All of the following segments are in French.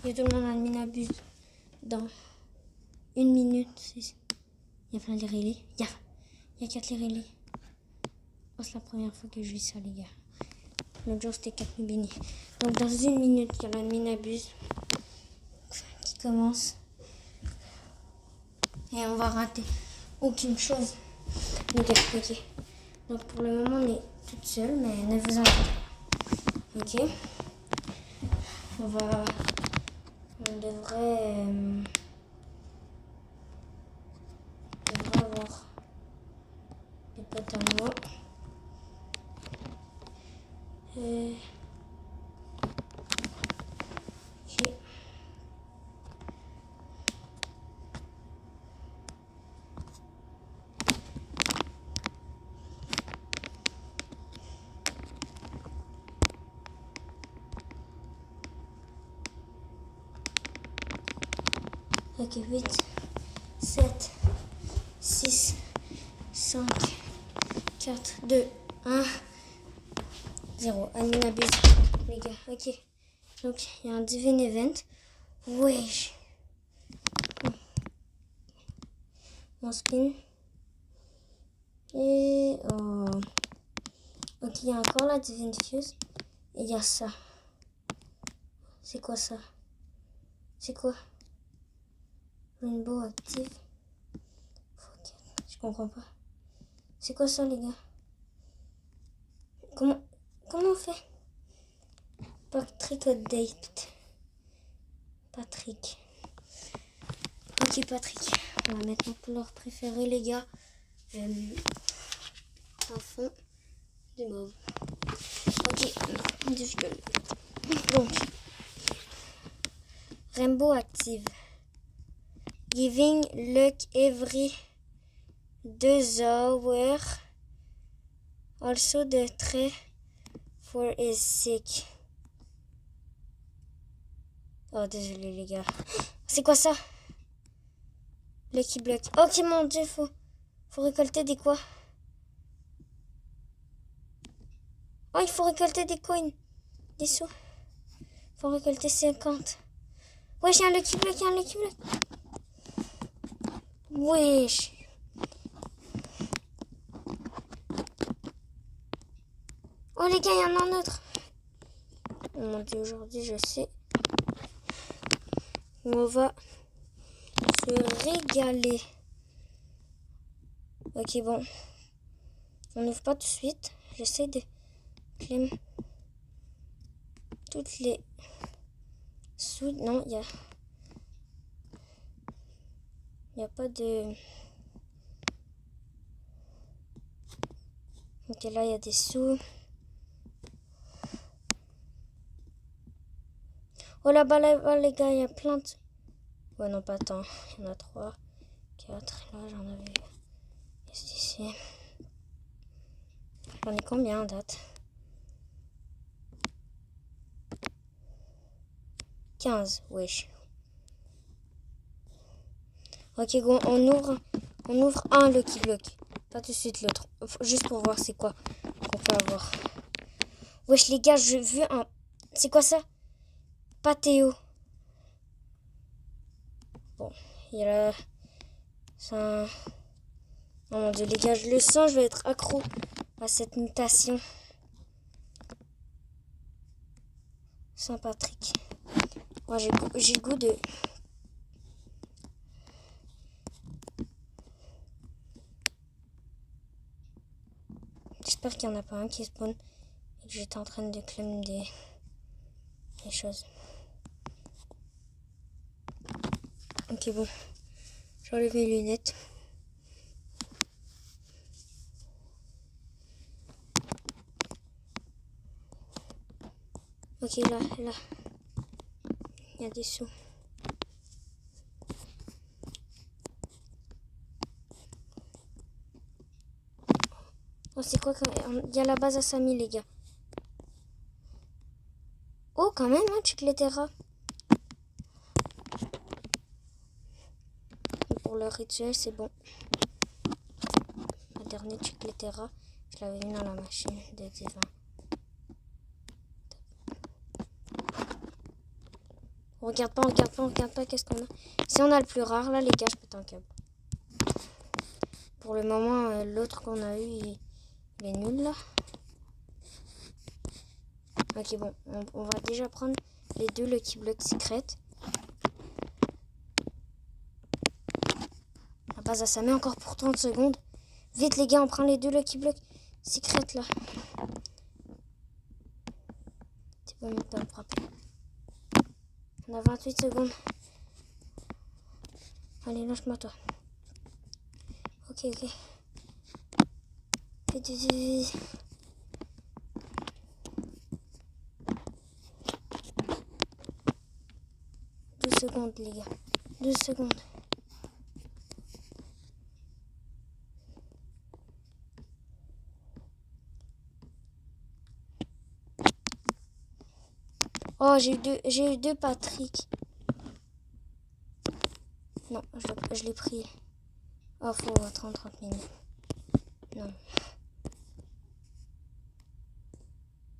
Et tout le monde admin abuse dans 1 minute. Il y a plein de relais. Il y a 4 relais. Oh, c'est la première fois que je vis ça, les gars. L'autre jour, c'était 4 bénis. Donc, dans 1 minute, il y a l'admin abuse qui commence. Et on va rater aucune chose. Les gars, ok. Donc, pour le moment, on est toute seule, mais ne vous inquiétez pas. Ok. On devrait avoir des potes à moi. Ok. Ok, 8, 7, 6, 5, 4, 2, 1, 0. Admin abuse, les gars. Ok. Donc, il y a un divin event. Wesh. Mon spin. Et oh. Ok, il y a encore la divine fuse. Et il y a ça. C'est quoi ça? C'est quoi? Rainbow active. Je comprends pas. C'est quoi ça, les gars? Comment on fait? Patrick update. Patrick. Ok, Patrick. On va mettre notre couleur préférée, les gars. Un fond de mauve. Ok. Donc. Rainbow active. Giving luck every 2 hours. Also the tree for is sick. Oh, désolé les gars. C'est quoi ça? Lucky Block. Ok, mon dieu, faut récolter des quoi? Oh, il faut récolter des coins. Des sous. Faut récolter 50. Wesh, il y a un Lucky Block, Wesh. Oh les gars, il y en a un autre. Oh mon dieu, aujourd'hui, je sais. On va se régaler. Ok, bon. On n'ouvre pas tout de suite. J'essaie de claim toutes les sous. Non, il y a pas de... Ok, là, il y a des sous. Oh là-bas, les gars, il y a plein de... Ouais, non, pas tant. Il y en a 3, 4. Là, j'en avais... Ici. J'en ai combien en date? 15, wesh. Ok, bon, on ouvre un Lucky Block. Pas tout de suite l'autre. Juste pour voir c'est quoi qu'on peut avoir. Wesh, les gars, je veux un... C'est quoi ça? Pathéo. Bon, il y a là... Ça... Oh mon dieu, les gars, je le sens, je vais être accro à cette mutation. Saint-Patrick. Moi, j'ai le goût de... J'espère qu'il n'y en a pas un qui spawn et que j'étais en train de claim des choses. Ok, bon. J'enlève mes lunettes. Ok, là. Il y a des sous. Oh, c'est quoi quand même? Il y a la base à 5000, les gars. Oh, quand même, hein, Chicletera. Pour le rituel, c'est bon. La dernière Chicletera, je l'avais mis dans la machine de divin. Regarde pas, regarde pas, regarde pas. Qu'est-ce qu'on a? Si on a le plus rare, là, les gars, je pète un câble. Pour le moment, l'autre qu'on a eu, il est nul, là. Ok, bon. On va déjà prendre les deux Lucky Block Secret. La base à sa main encore pour 30 secondes. Vite, les gars, on prend les deux Lucky Block Secret, là. C'est pas maintenant de frapper. On a 28 secondes. Allez, lâche-moi, toi. Ok. Vite. 12 secondes, les gars. 12 secondes. Oh, j'ai eu deux Patrick. Non, je l'ai pris. Oh, faut 30 minutes. Non.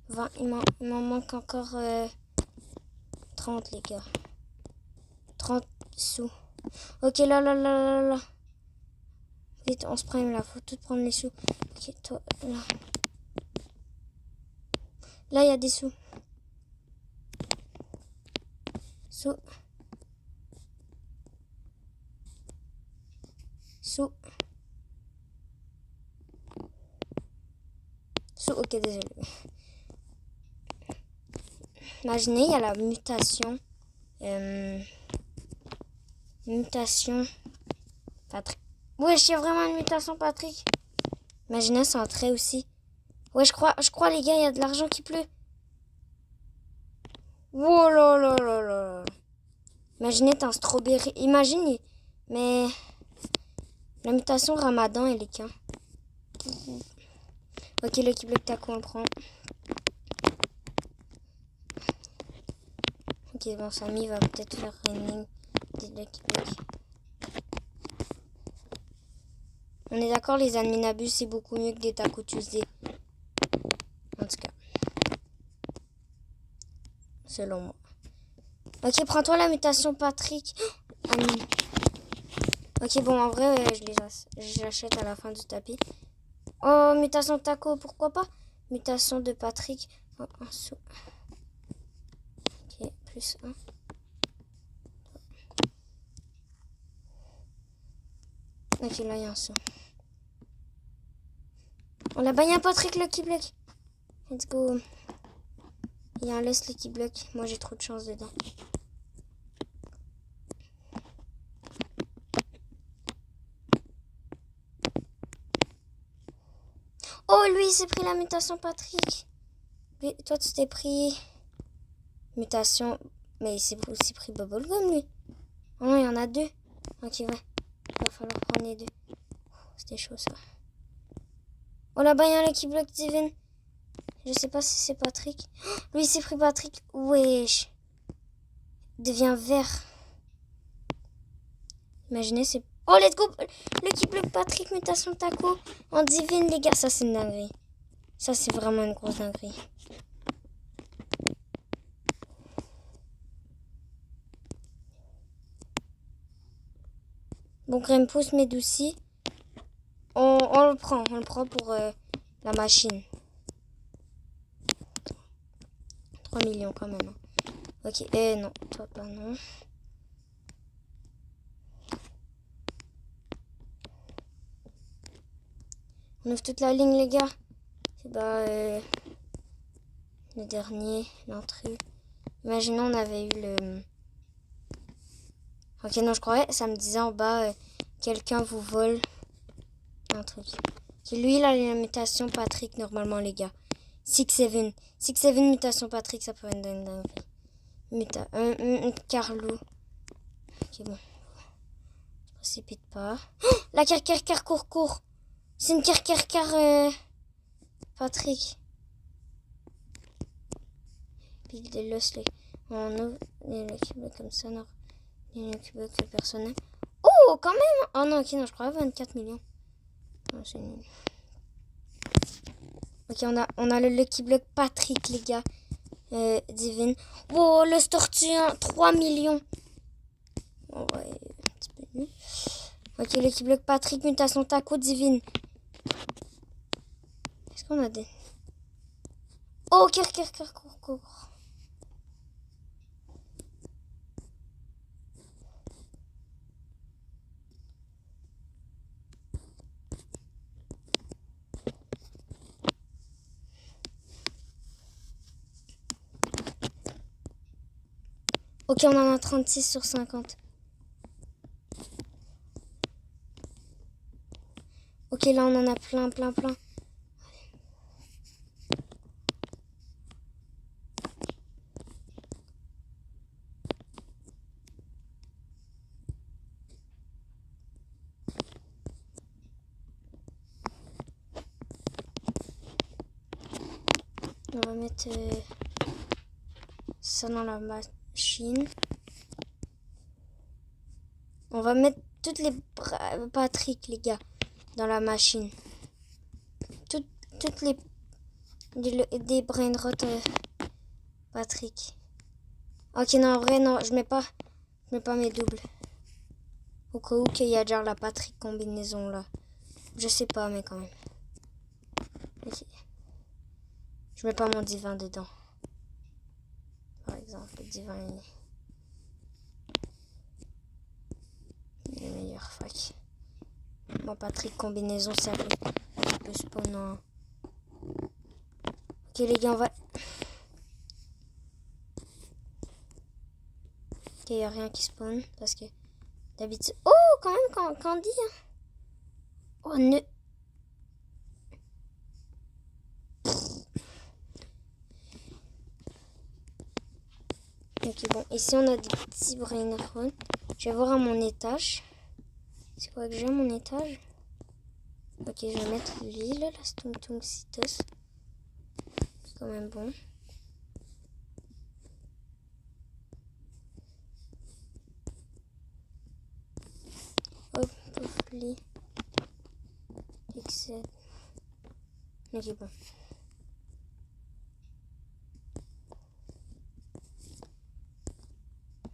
20, il m'en manque encore 30, les gars. 30 sous. Ok, là. Vite, on se prime là. Faut tout prendre les sous. Ok, toi, là. Là, il y a des sous. Sous. Ok, désolé. Imaginez, il y a la mutation. Mutation Patrick. Wesh, il y a vraiment une mutation Patrick. Imaginez, c'est un trait aussi. Ouais, je crois les gars, il y a de l'argent qui pleut. Oh là. Imaginez, t'as un strawberry. Imaginez. Mais la mutation Ramadan, elle est qu'un. Ok, le Lucky Block Taco, on le prend. Ok, bon, Samy va peut-être faire une des Lucky Block. On est d'accord, les adminabus, c'est beaucoup mieux que des Taco Tuesday. En tout cas. Selon moi. Ok, prends-toi la mutation Patrick. Ok, bon, en vrai, je l'achète à la fin du tapis. Oh, mutation Taco, pourquoi pas? Mutation de Patrick. Oh, un sou. Ok, plus 1. Ok, là, il y a un sou. On a bien Patrick Lucky Block. Let's go. Il y a un laisse Lucky Block. Moi, j'ai trop de chance dedans. Oh, lui, il s'est pris la mutation Patrick. Lui, toi, tu t'es pris mutation. Mais il s'est aussi pris Bubblegum, lui. Oh non, il y en a deux. Ok, ouais. Il va falloir prendre les deux. C'était chaud, ça. Oh, là-bas, il y a un Lucky Block Divine. Je sais pas si c'est Patrick. Oh, lui, il s'est pris Patrick. Wesh. Il devient vert. Imaginez, c'est... Oh, let's go. Lucky Block Patrick, mutation Taco. En divine, les gars. Ça, c'est une dinguerie. Ça, c'est vraiment une grosse dinguerie. Bon, Grempousse, Medouci. On le prend. On le prend pour la machine. 3 millions quand même. Ok. Non. Toi, pas non. On ouvre toute la ligne, les gars. C'est le dernier, l'intrus. Imaginons, on avait eu le... Ok, non, je croyais, ça me disait en bas, quelqu'un vous vole un truc. Okay, lui, il a la mutation Patrick, normalement, les gars. 6-7. 6-7 mutation Patrick, ça peut être dingue. Carlo. Ok, bon. Je précipite pas. Oh, la car, cours. C'est une car, Patrick. Puis des los, on ouvre les Lucky Block comme ça, non. Les Lucky Block personnel. Oh, quand même. Oh non, ok, non, je crois 24 millions. Non, c'est nul. Ok, on a le Lucky Block Patrick, les gars. Divine. Oh, le Stortien, 3 millions. Oh, ouais, un petit peu mieux. Ok, l'équipe bloque Patrick, mutation Taco, Divine. Est-ce qu'on a des... Oh, cours. Ok, on en a 36 sur 50. Ok, là, on en a plein. On va mettre ça dans la machine. On va mettre toutes les Patrick, les gars, dans la machine. Toutes les des brainrot Patrick. Ok, non, en vrai, non, je mets pas mes doubles. Au cas où qu'il y a déjà la Patrick combinaison là. Je sais pas, mais quand même. Ok. Je mets pas mon divin dedans. Par exemple, le divin il est meilleur. Fac. Moi, Patrick combinaison, ça peut spawn en... Ok, les gars, on va... Ok, y a rien qui spawn parce que d'habitude... Oh, quand même, Candy. Hein. Oh, ne... Ok, bon, ici on a des petits brainrot. Je vais voir à mon étage. C'est quoi que j'ai à mon étage? Ok, je vais mettre l'huile, la Stung Citos. C'est quand même bon. Hop, Puffly. Excel. Ok, bon.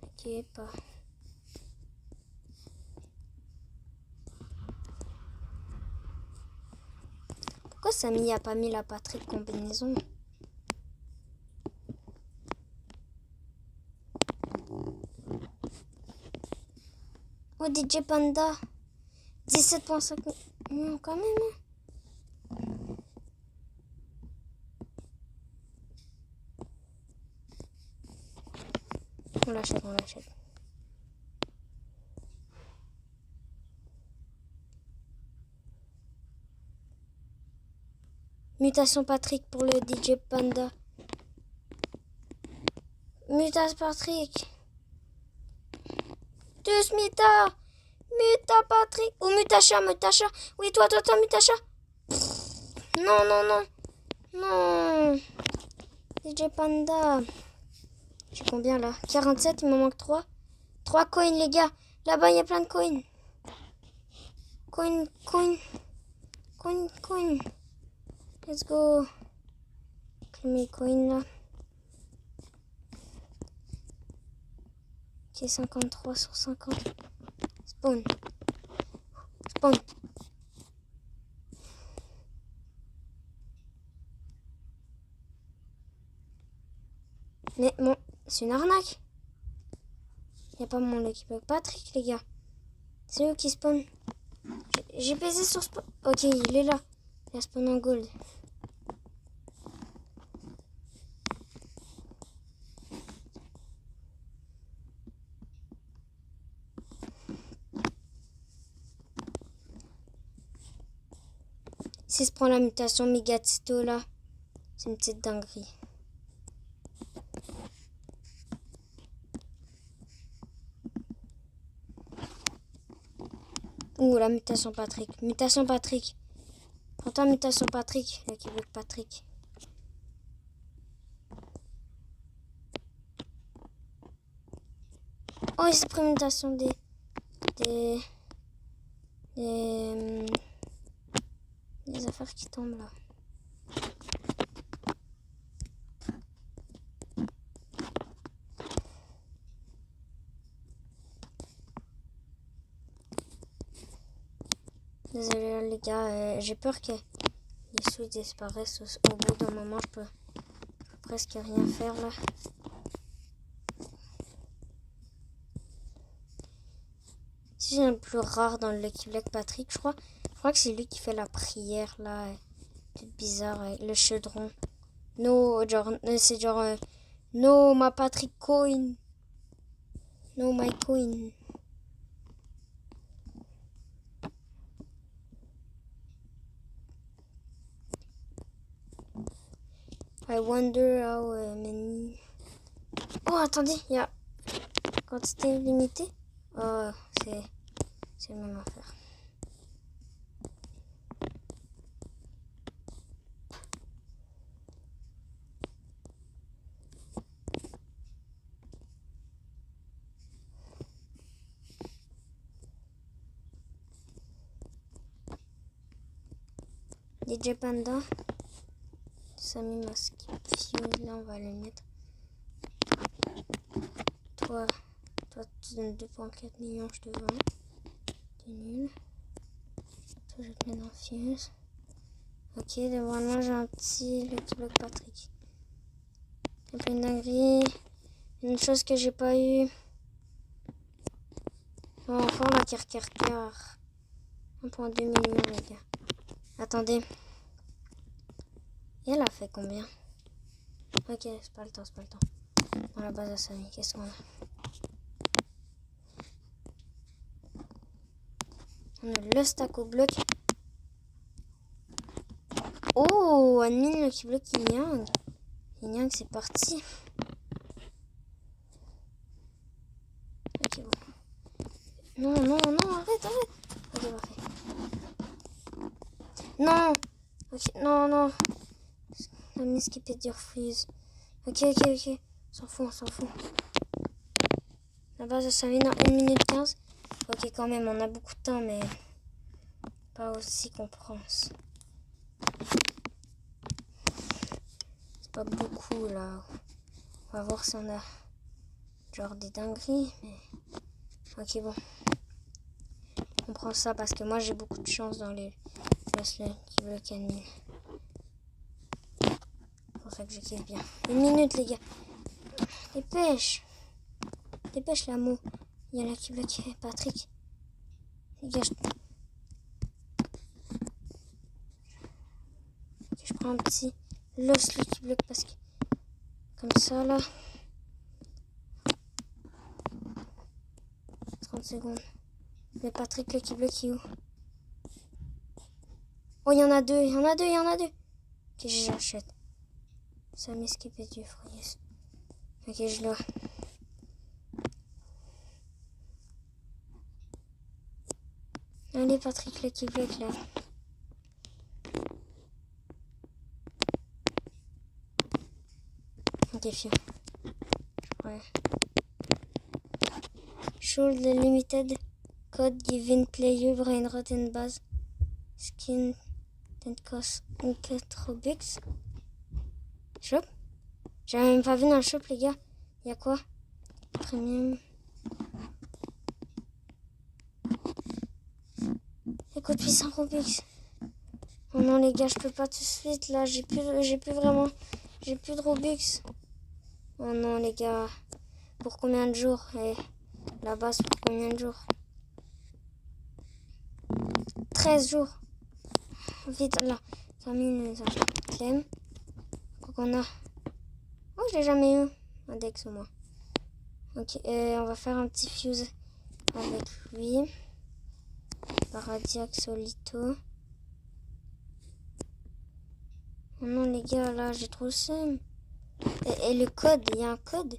Ok, pas. Pourquoi Samy a pas mis la Patrick combinaison? Oh, DJ Panda. 17,5 millions quand même. Hein. On l'achète. Mutation Patrick pour le DJ Panda. Mutation Patrick. Tous Muta Patrick. Ou Mutacha. Oui, toi, Mutacha. Non. DJ Panda. J'ai combien là? 47, il me manque 3. 3 coins, les gars. Là-bas, il y a plein de coins. Coin. Let's go. Mes coins là. Ok, 53 sur 50. Spawn. Mais bon, c'est une arnaque. Il n'y a pas mon équipe Patrick, les gars. C'est eux qui spawn. J'ai pesé sur spawn. Ok, il est là. Il a spawn en gold. Si je prends la mutation Megatito là, c'est une petite dinguerie. Ouh, la mutation Patrick. Prends-toi mutation Patrick. Là qui veut Patrick. Oh, il s'est pris mutation des affaires qui tombent là. Désolé les gars, j'ai peur que les sous disparaissent au bout d'un moment. Je peux presque rien faire là. Si j'ai un plus rare dans le Lucky Block Patrick, je crois que c'est lui qui fait la prière là. Toute bizarre avec le chaudron. No, genre, c'est genre no my Patrick coin. No my coin. I wonder how many. Oh, attendez, il y a quantité limitée. Oh, c'est la même affaire. DJ Panda. Samy Masque. Là, on va le mettre. Toi, tu donnes 2,4 millions, je te vends. T'es nul. Toi, je vais te mettre dans Fuse. Ok, devant moi, j'ai un petit Lucky Block Patrick. Il y a plein de dingueries. Une chose que j'ai pas eu. Oh, encore la car. 1,2 millions, les gars. Attendez. Et elle a fait combien? Ok, c'est pas le temps. Dans la base à Samy, qu'est-ce qu'on a? On a le stack au bloc. Oh, admin Lucky Block Yin Yang, c'est parti. Ok, bon. Non, arrête. Ok, parfait. Non. Ok, non. La mise qui peut dire freeze. Ok. S'en fout. La base de Samy dans 1 minute 15. Ok, quand même, on a beaucoup de temps, mais pas aussi qu'on pense. C'est pas beaucoup, là. On va voir si on a genre des dingueries, mais... Ok, bon. On prend ça parce que moi, j'ai beaucoup de chance dans les bracelets qui veulent canine. C'est pour ça que je kiffe bien. 1 minute, les gars. Dépêche, l'amour. Il y a là qui bloque Patrick. Les gars, je prends un petit l'os qui bloque parce que comme ça là. 30 secondes. Le Patrick qui bloque où? Oh, il y en a deux. Ok, j'achète. Ça m'escape du fruit. Ok, je l'ai. Allez, Patrick qui bloque là. Ok, fiu. Ouais. Should the limited code given player brain rot and base skin that cost 4 Robux. Shop? J'avais même pas vu dans le shop, les gars. Il y a quoi? Premium. Écoute, puissant Robux. Oh non, les gars, je peux pas tout de suite là. J'ai plus de Robux. Oh non, les gars. Pour combien de jours? Et la base pour combien de jours? 13 jours. Vite, là. 5 minutes. Clem. Quoi qu'on a? Oh, je l'ai jamais eu. Un Dex au moins. Ok, on va faire un petit fuse avec lui. Paradiac Solito. Oh non, les gars, là, j'ai trop le seum. Et le code, il y a un code?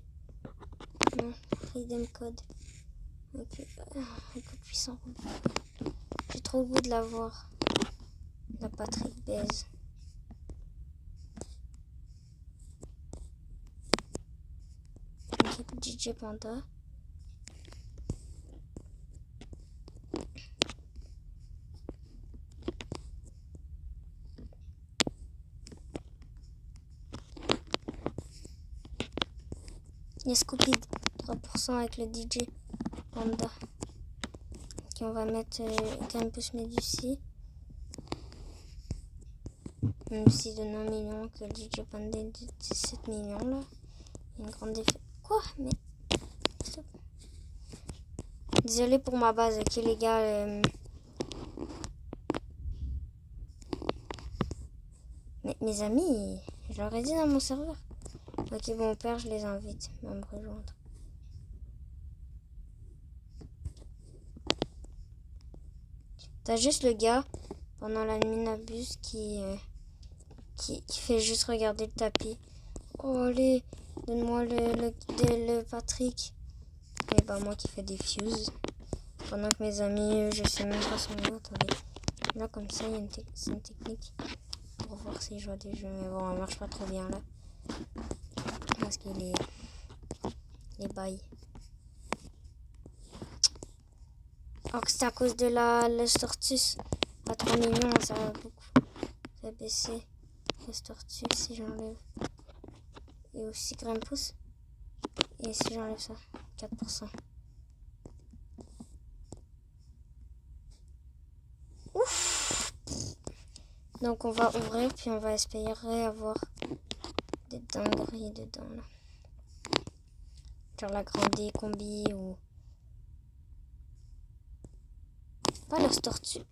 Non, Freedom Code. Ok, écoute, puissant. J'ai trop le goût de l'avoir. La Patrick baise. DJ Panda. Il y a Scoopy 3% avec le DJ Panda. Ok, on va mettre Grimpus Medusi. Même s'il donne 1 million, que le DJ Panda de 17 millions là. Une grande défaite. Quoi? Mais. Stop. Désolé pour ma base, ok les gars. Mais mes amis, je leur ai dit dans mon serveur. Ok, bon, père, je les invite à me rejoindre. T'as juste le gars, pendant la nuit n'abuse, qui fait juste regarder le tapis. Oh, allez, donne-moi le Patrick. Et bah, moi qui fais des fuses. Pendant que mes amis, je sais même pas son nom. Attendez. Là, comme ça, c'est une technique pour voir si je vois des jeux. Mais bon, elle marche pas trop bien là. Parce qu'il est. Les bails. Alors que c'est à cause de le Stortus. À 3 millions, ça va beaucoup. Ça va baisser. Le Stortus, si j'enlève. Et aussi Grimpus. Et si j'enlève ça, 4%. Ouf! Donc on va ouvrir, puis on va espérer avoir des dingueries dedans là. Genre la grande combi ou... Pas la tortue.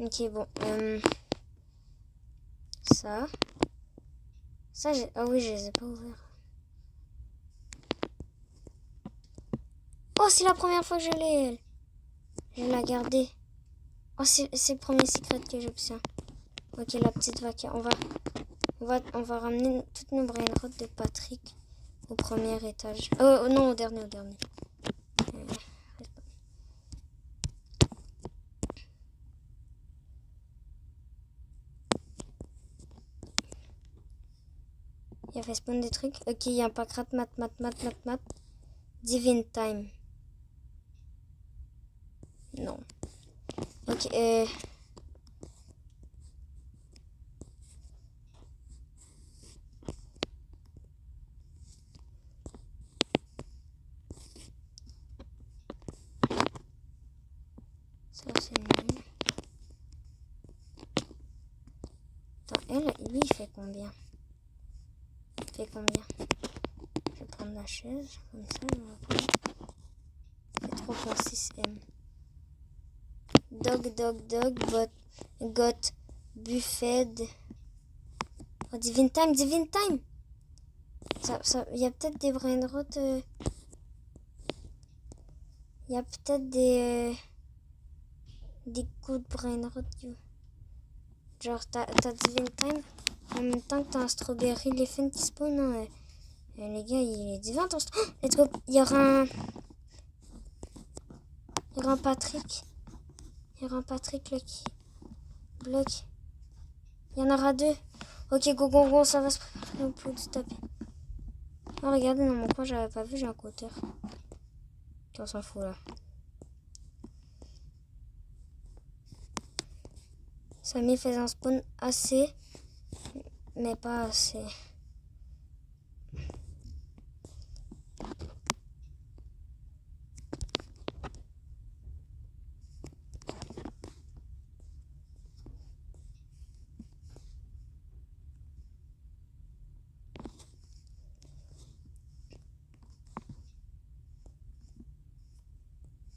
Ok, bon. Ça, ah oui, je les ai pas ouverts. Oh, c'est la première fois que je l'ai, elle. Je vais la garder. Oh, c'est le premier secret que j'obtiens. Ok, la petite vaca. On va ramener toutes nos brainrots de Patrick au premier étage. Oh non, au dernier. Il y avait spawn des trucs. Ok, il y a un pack rat, mat. Divine Time. Non. Ok, ça c'est nul. Attends, lui il fait combien? Je vais prendre la chaise, comme ça je vais prendre. C'est 3.6 M. Dog, got, buffet. Oh, Divine Time! Il y a peut-être des brainrots. Il y a peut-être des coups de brainrot. Genre, t'as Divine Time en même temps que t'as un Strawberry Elephant qui spawn. Hein, les gars, il est divin ton strawberry. Let's go. Il y aura un Patrick. Il y aura un Patrick là qui bloque. Il y en aura 2. Ok, go, ça va se préparer au plus de taper. Oh, regardez, dans mon coin, j'avais pas vu, j'ai un cutter. On s'en fout là. Samy fait un spawn assez, mais pas assez.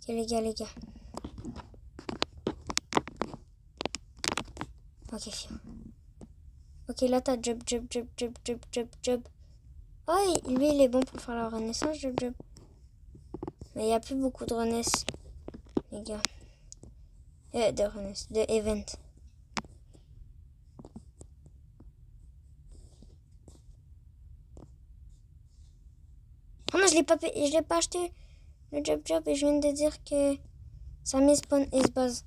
Ok, les gars. Ok, fiu. Ok, là, t'as job. Oh, lui, il est bon pour faire la renaissance, job. Mais il n'y a plus beaucoup de renaissance, les gars. De event. Oh non, je l'ai pas acheté le job et je viens de dire que ça met spawn et se base.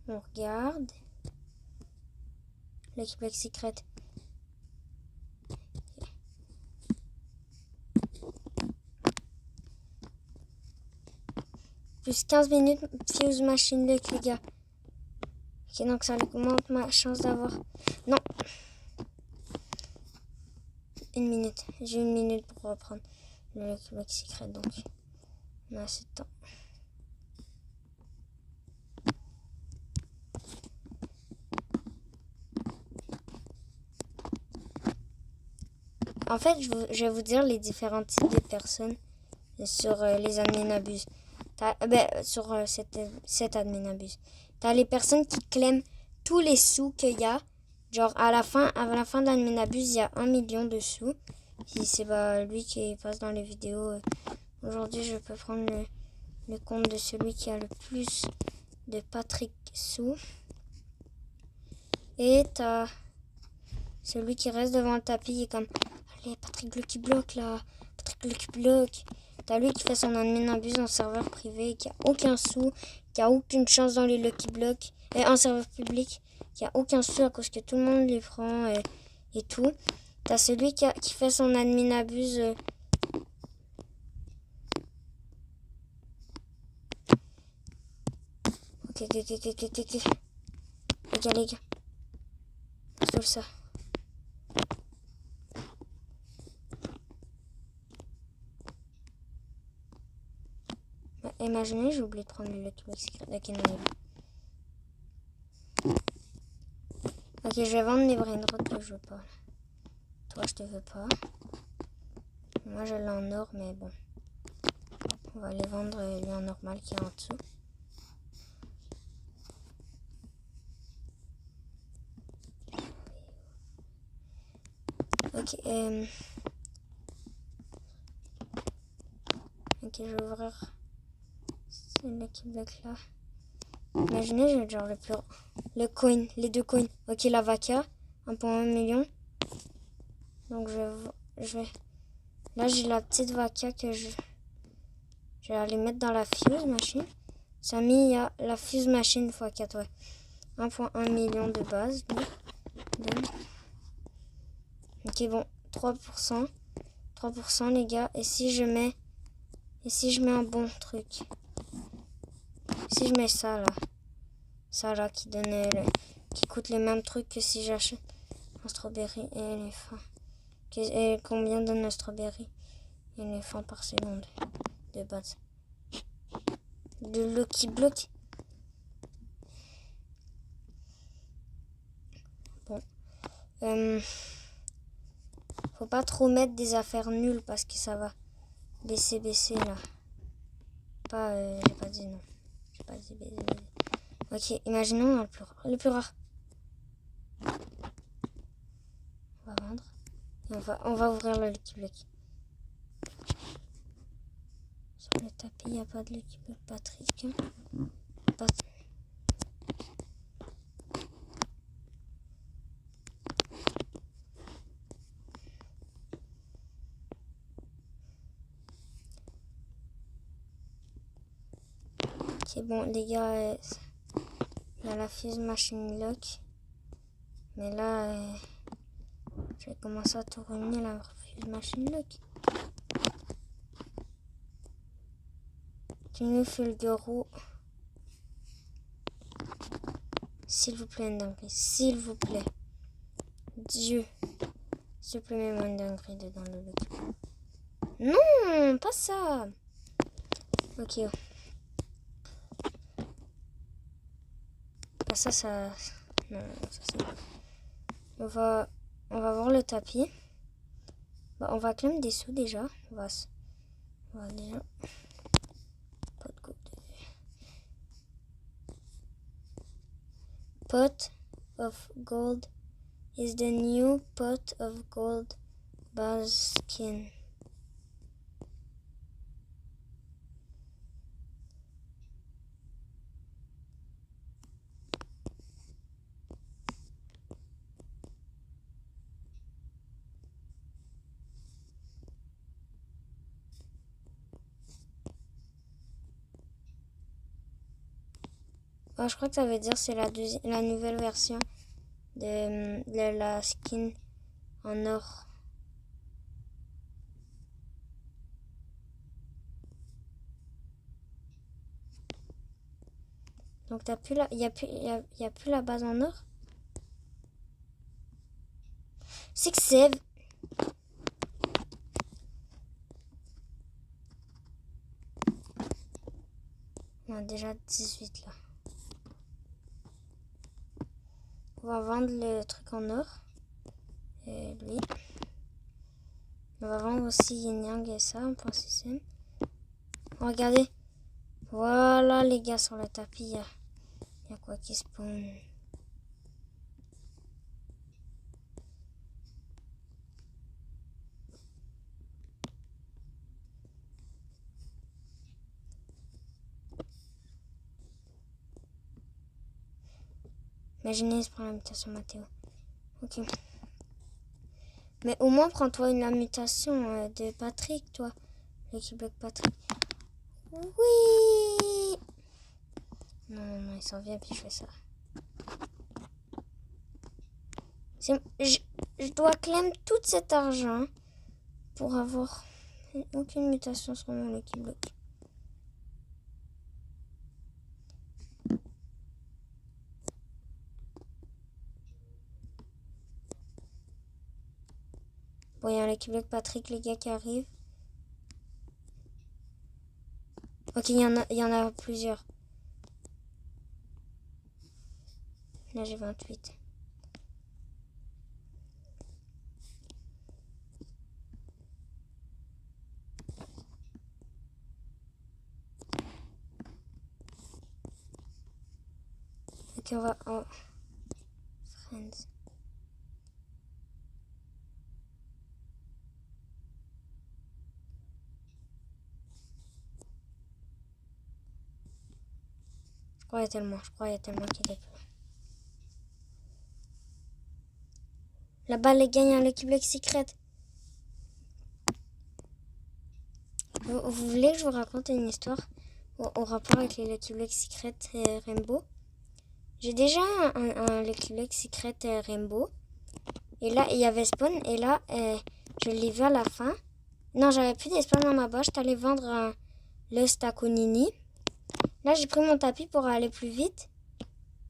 On regarde. L'équipe secrète. Plus 15 minutes, fuse machine luck, les gars. Ok, donc ça augmente ma chance d'avoir... Non. une minute. J'ai une minute pour reprendre le Lucky Block secret, donc on a assez de temps. En fait, je vais vous dire les différents types de personnes sur les admin abuse. Sur cette admin abuse. T'as les personnes qui claiment tous les sous qu'il y a. Genre, à la fin de l'admin abuse, il y a 1 million de sous. Si c'est lui qui passe dans les vidéos. Aujourd'hui, je peux prendre le compte de celui qui a le plus de Patrick sous. Et t'as celui qui reste devant le tapis et comme allez, Patrick Lucky Block là, Patrick Lucky Block. T'as lui qui fait son admin abuse en serveur privé, qui a aucun sou, qui a aucune chance dans les Lucky Blocks, et en serveur public, qui a aucun sou à cause que tout le monde les prend et tout. T'as celui qui fait son admin abuse. Ok. Les gars. Tout ça. Imaginez, j'ai oublié de prendre le Lucky Block secret. Ok, non, ok, je vais vendre mes brainrots que je veux pas. Toi, je te veux pas. Moi, je l'ai en or, mais bon. On va les vendre lui en normal qui est en dessous. Ok, ok, je vais ouvrir ce Lucky Block là. Imaginez, j'ai genre le coin, les deux coins. Ok, la vaca, 1,1 million. Donc je vais. Là, j'ai la petite vaca que je vais aller mettre dans la fuse machine. Samy, il y a la fuse machine x4, ouais. 1,1 million de base. Ok, bon, 3%. 3% les gars. Et si je mets un bon truc. Si je mets ça là. Ça là qui donne qui coûte le même truc que si j'achète un strawberry et éléphant. Et combien donne un strawberry et éléphant par seconde de base. De Lucky Block. Bon. Faut pas trop mettre des affaires nulles parce que ça va baisser là. J'ai pas dit non. J'ai pas dit baisser. Ok, imaginons le plus rare. On va vendre. Et on va ouvrir le Lucky Block. Sur le tapis, il n'y a pas de Lucky Block Patrick. Ok, bon, les gars, il y a la fuse machine lock. Mais là, je vais commencer à tout ruiner la fuse machine lock. Tu nous fais le garrot. S'il vous plaît, une dinguerie. S'il vous plaît. Dieu. S'il vous plaît, mets-moi une dinguerie dedans le lock. Non, pas ça. Ok. Ah, ça... Non, ça c'est... On va voir le tapis. Bah, on va clamer des sous déjà. On va déjà... Pas de goût. Pot of gold is the new pot of gold base skin. Oh, je crois que ça veut dire c'est la nouvelle version de la skin en or. Donc t'as plus y a plus la base en or. 6 save. déjà 18 là. On va vendre le truc en or. Et lui. On va vendre aussi Yin Yang et ça en point système. Regardez. Voilà les gars, sur le tapis, il y a quoi qui spawn. Imaginez prendre la mutation Mathéo. Ok. Mais au moins prends-toi une mutation de Patrick, toi. Le qui bloque Patrick. Oui. Non, il s'en vient puis je fais ça. Je dois claim tout cet argent pour avoir aucune mutation sur mon Lucky Block. Bon, il y a un Lucky Block Patrick, les gars, qui arrive. Ok, il y en a plusieurs. Là, j'ai 28. Ok, on va en Friends. Je croyais tellement qu'il est plus. Là-bas, les gars, il y a un Lucky Block Secret. Vous voulez que je vous raconte une histoire au rapport avec les Lucky Block Secret Rainbow? J'ai déjà un Lucky Block Secret Rainbow. Et là, il y avait spawn. Et là, je l'ai vu à la fin. Non, j'avais plus d'espawn dans ma boîte. J'étais allée vendre le Staconini. Là, j'ai pris mon tapis pour aller plus vite.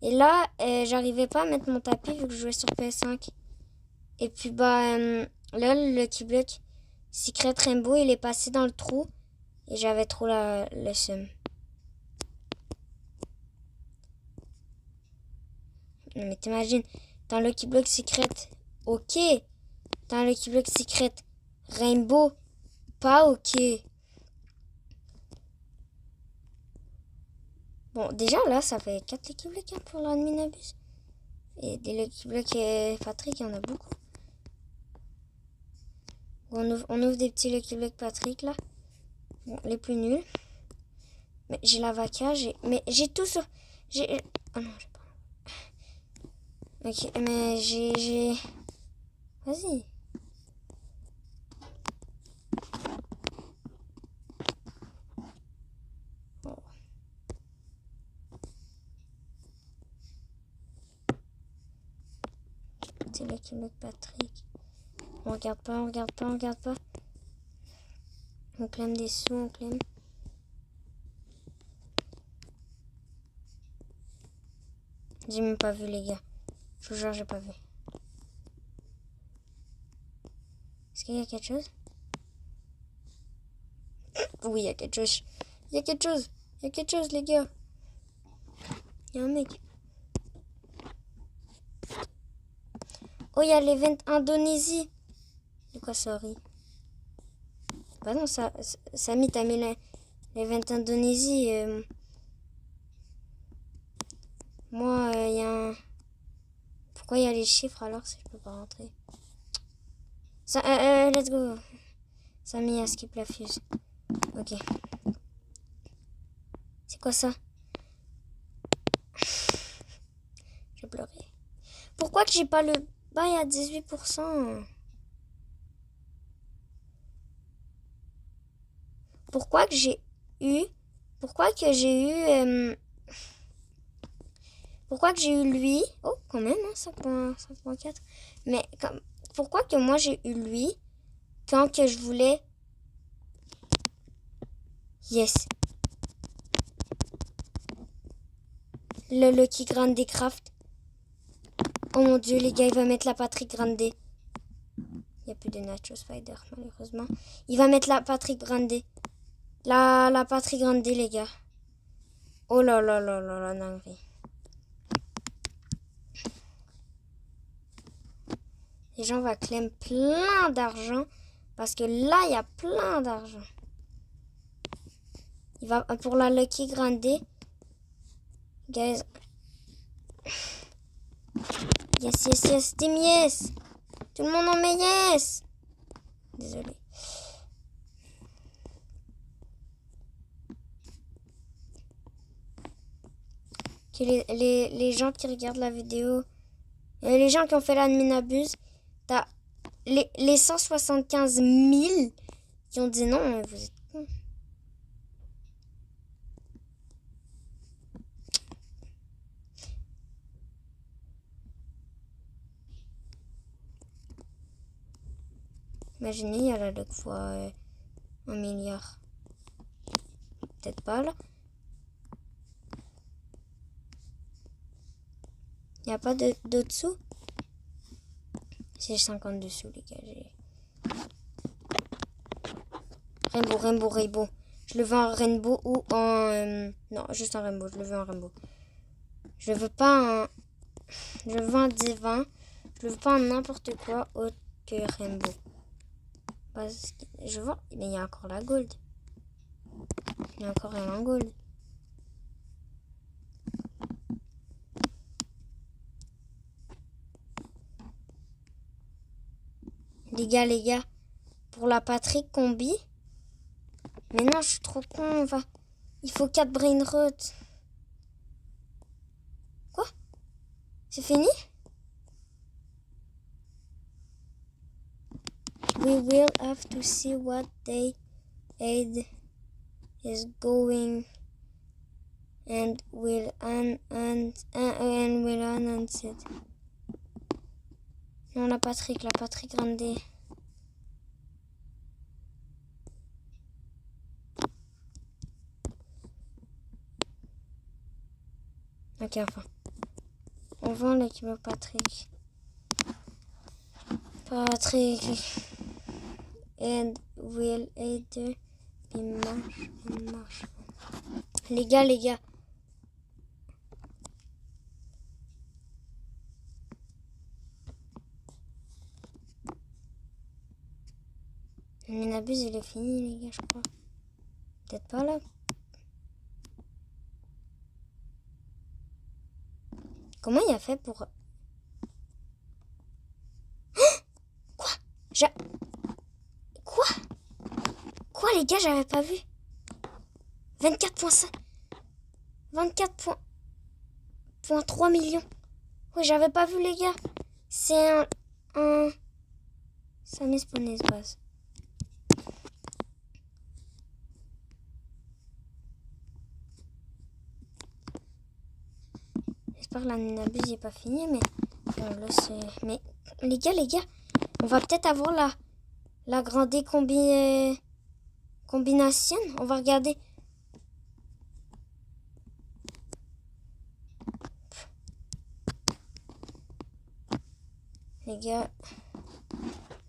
Et là, j'arrivais pas à mettre mon tapis vu que je jouais sur PS5. Et puis, là, le Lucky Block Secret Rainbow, il est passé dans le trou. Et j'avais trop le seum. Non, mais t'imagines, dans le Lucky Block Secret, ok. Dans le Lucky Block Secret Rainbow, pas ok. Bon, déjà là, ça fait 4 Lucky Blocks pour l'adminabus. Et des Lucky Blocks Patrick, il y en a beaucoup. On ouvre des petits Lucky Blocks Patrick là. Bon, les plus nuls. Mais j'ai la vaca, mais j'ai tout sur. Oh non, j'ai pas. Ok, mais j'ai. Vas-y. Oh. C'est Lucky Block Patrick. On regarde pas. On clame des sous, on clame. J'ai même pas vu, les gars. Je vous jure, j'ai pas vu. Est-ce qu'il y a quelque chose? Oui, il y a quelque chose. Il y a quelque chose, les gars. Il y a un mec. Oh, il y a l'event Indonésie. De quoi, sorry? Bah non, Samy, t'as mis l'event Indonésie. Moi, il y a un... Pourquoi il y a les chiffres alors si je peux pas rentrer? Let's go. Samy a skip la fuse. Ok. C'est quoi ça? J'ai pleuré. Pourquoi que j'ai pas le bail à 18%? Pourquoi que j'ai eu... Pourquoi que j'ai eu lui? Oh, quand même, hein, 5.4. Mais pourquoi que moi j'ai eu lui quand que je voulais... Yes. Le Lucky Grande Craft. Oh mon dieu, les gars, il va mettre la Patrick Grande. Il n'y a plus de Nacho Spider, malheureusement. Il va mettre la Patrick Grande. La Patrick Grande, les gars. Oh là là là là là, dinguerie. Les gens vont claim plein d'argent. Parce que là, il y a plein d'argent. Il va pour la Lucky Grande. Guys. Yes, yes, yes. Team yes. Tout le monde en met yes. Désolé. Que les gens qui regardent la vidéo, les gens qui ont fait l'admin abuse, t'as les 175 000 qui ont dit non, mais vous êtes cons. Imaginez, il y a la luck fois 1 milliard. Peut-être pas là. Il n'y a pas de dessous. C'est 50 dessous, les gars. Rainbow. Je le veux en rainbow ou en... non, juste en rainbow. Je le veux en rainbow. Je veux pas un... Je veux un divin. Je le veux pas en n'importe quoi autre que rainbow. Parce que je vois... Mais il y a encore la gold. Il y a encore un en gold. Les gars. Pour la Patrick combi. Mais non, je suis trop con. Il faut 4 brain rot. Quoi? C'est fini? We will have to see what day aid is going and will announce it. Non, la Patrick Grande. Ok, enfin. On vend l'équipe Patrick. And will either be marche. Les gars. Le Minabuse, il est fini, les gars, je crois. Peut-être pas là. Comment il a fait pour... Quoi? Quoi, les gars, j'avais pas vu. 24,5... 24,3 millions. Oui, j'avais pas vu, les gars. C'est un... Ça m'est spawné, ce base. J'espère que la Minabuse n'est pas finie, mais... on le sait. Mais, les gars, on va peut-être avoir la grande combination. On va regarder. Les gars.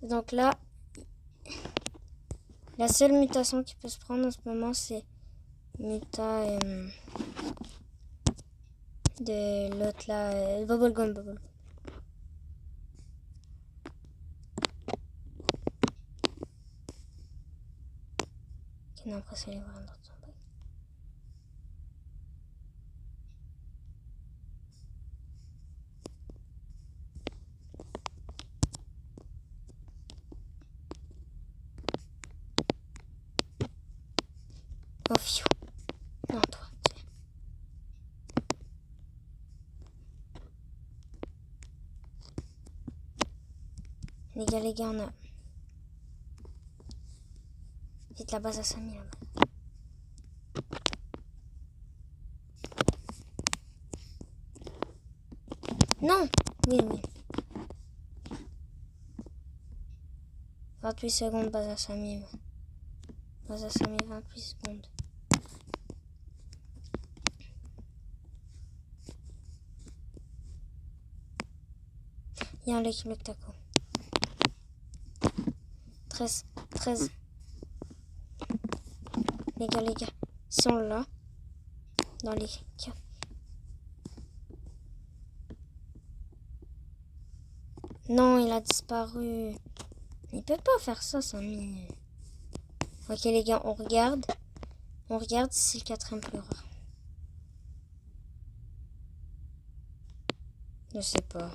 Donc là, la seule mutation qui peut se prendre en ce moment, c'est muta de l'autre là, Bubblegum. Qui n'a pas les voir dans son bac. Oh, fiou. Non, toi. Tiens. Les gars, on a... Vite la base à 5000 là-bas. Non. Oui. 28 secondes, base à 5000. Base à 5000, 28 secondes. Il y a un Lucky Block Taco. 13. Les gars. Si on l'a. dans les cas. Non, il a disparu. Il peut pas faire ça, Samy. Ok, les gars, on regarde. On regarde si le 4ème plus rare. Je sais pas.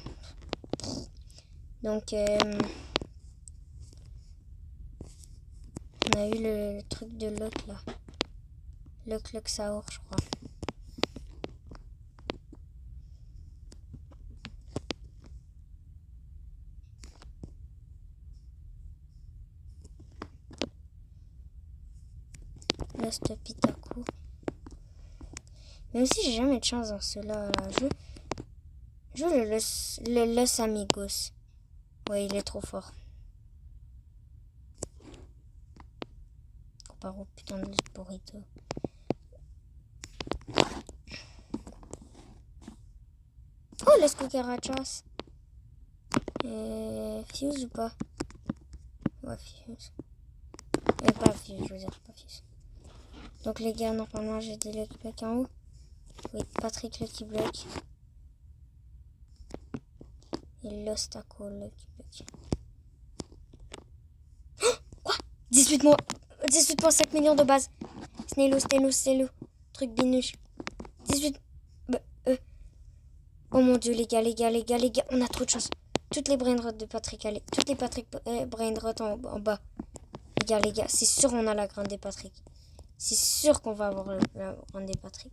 Donc, on a eu le truc de Lock là. Lock Saour, je crois. Lost Pitaku. Même si j'ai jamais de chance dans cela, là. Je le Los Amigos. Ouais, il est trop fort. Comparé au putain de Sporito. Oh, laisse Cucarachas. Fuse ou pas? Ouais, Fuse. Pas Fuse, je veux dire, pas Fuse. Donc les gars, normalement j'ai des Lucky Block en haut. Oui, Patrick Lucky Block. Et Lostaco Lucky Block. Oh, quoi? 18,5 millions de base. Snelo. Truc binuche. 18. Oh mon dieu, les gars. On a trop de chance. Toutes les brainrots de Patrick, allez. Toutes les brainrots en bas. Les gars, c'est sûr on a la grande des Patrick. C'est sûr qu'on va avoir la grande des Patrick.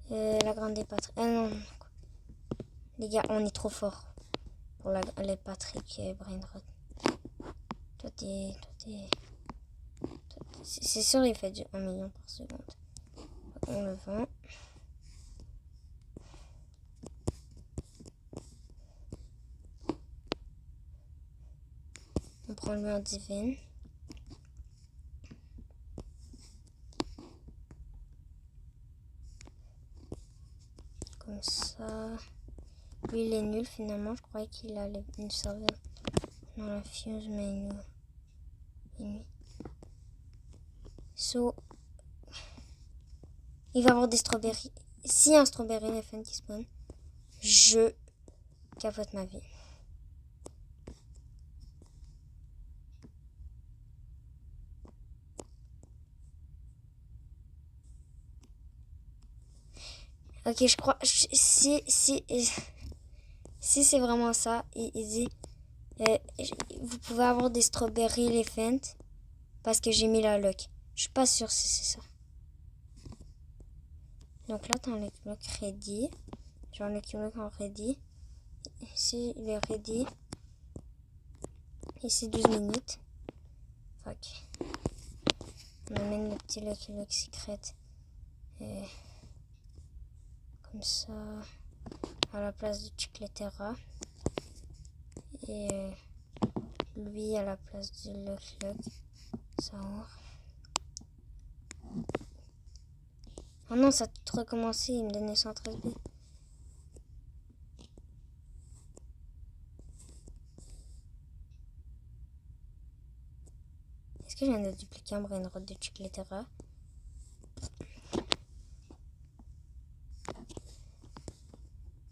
La grande des Patrick. Non. Les gars, on est trop fort pour les Patrick et brainrot. Toi t'es... C'est sûr, il fait du 1 million par seconde. On le vend. On prend le mur divine. Comme ça. Lui, il est nul finalement. Je croyais qu'il allait nous servir dans la fuse, mais nous. Il va avoir des strawberries. S'il y a un strawberry elephant qui spawn, je capote ma vie. Ok, je crois. Si c'est vraiment ça, il dit vous pouvez avoir des strawberry elephant parce que j'ai mis la lock. Je suis pas sûre si c'est ça. Donc là, t'as un Lucky Block ready. J'ai un Lucky Block en ready. Ici, il est ready. Ici, 12 minutes. Fuck. On amène le petit Lucky Block secret. Comme ça. À la place du Chicletera. Et lui à la place du Lucky Block. Ça va. Oh non, ça a tout recommencé. Il me donnait 113B. Est-ce que je viens de dupliquer un brainrot de Chicletera?